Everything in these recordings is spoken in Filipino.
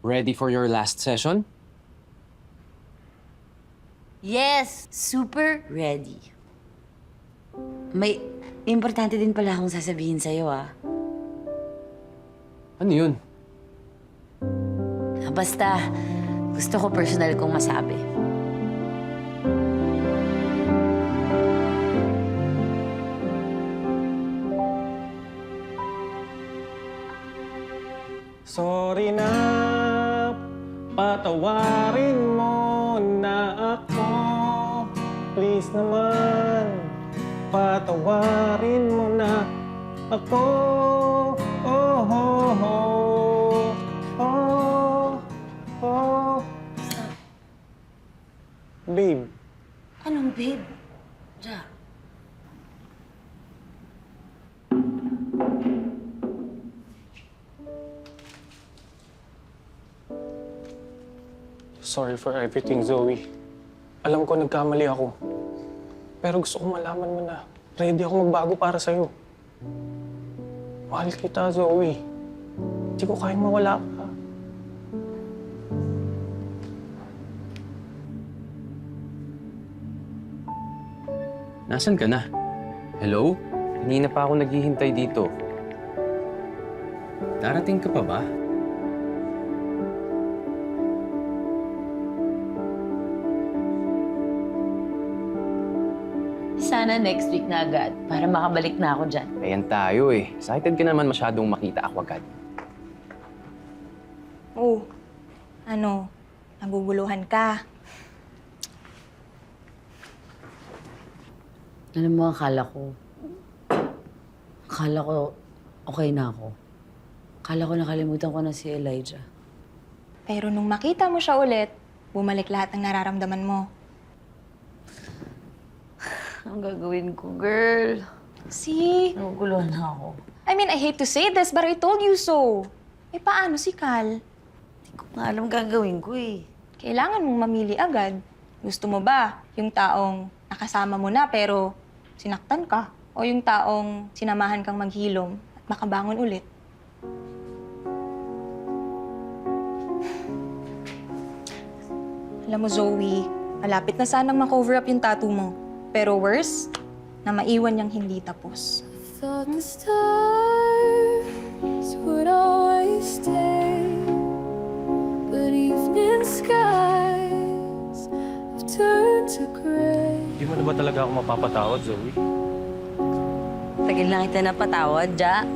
Ready for your last session? Yes! Super ready. May importante din pala akong sasabihin sa'yo, ah. Ano yun? Basta, gusto ko personal kong masabi. Sorry na, patawarin mo na ako. Please naman, patawarin mo na ako. Oh, oh, oh, oh, oh. Babe, Anong babe? Ja. sorry for everything, Zoe. Alam ko nagkamali ako. Pero gusto ko malaman mo na ready ako magbago para sa'yo. Mahal kita, Zoe. Hindi ko kayang mawala ka. Nasaan ka na? Hello? Kanina pa ako naghihintay dito. Darating ka pa ba? Sana next week na agad para makabalik na ako dyan. Ayan tayo eh. Excited ka naman masyadong makita ako agad. Oh, ano? Naguguluhan ka. Alam mo, akala ko okay na ako. Akala ko nakalimutan ko na si Elijah. Pero nung makita mo siya ulit, bumalik lahat ng nararamdaman mo. Ang gagawin ko, girl? See? Naguguluhan na ako. I mean, I hate to say this, but I told you so. Eh, paano si Cal? Hindi ko nga alam gagawin ko eh. Kailangan mong mamili agad. Gusto mo ba yung taong nakasama mo na pero sinaktan ka? O yung taong sinamahan kang maghilom at makabangon ulit? Alam mo, Zoe, malapit na sanang ma-cover up yung tattoo mo. Pero worse, na maiwan niyang hindi tapos. Thought the stars would always stay, but evening skies have turned to gray. Di mo na ba talaga ako mapapatawad, Zoe? Tagal lang kita napatawad, Ja.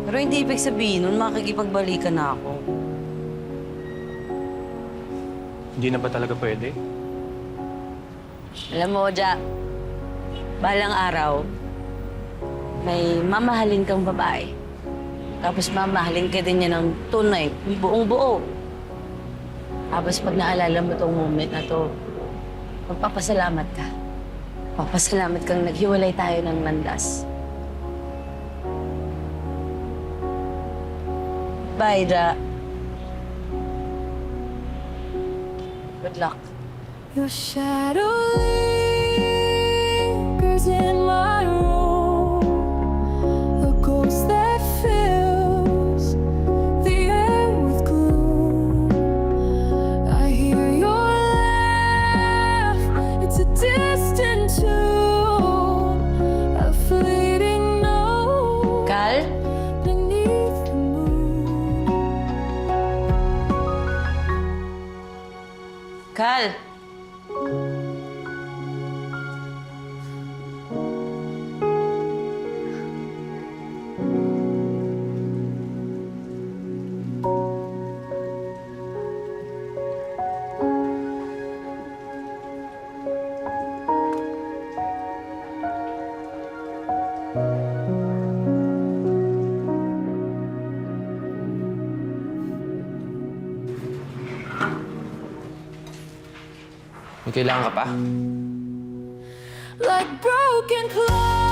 Pero hindi ibig sabihin nun makikipagbalikan na ako. Hindi na ba talaga pwede? Alam mo, Ja, balang araw, may mamahalin kang babae. Tapos mamahalin ka din niya ng tunay, buong buo. Tapos pag naalala mo tong moment na to, magpapasalamat ka. Papasalamat kang naghiwalay tayo ng landas. Bye, Ja. Good luck. Your shadow lingers in my room, a ghost that fills the air with gloom. I hear your laugh, it's a distant tune, a fleeting note Cal? beneath the moon. Cal! May kailangan ka pa? Like broken clocks.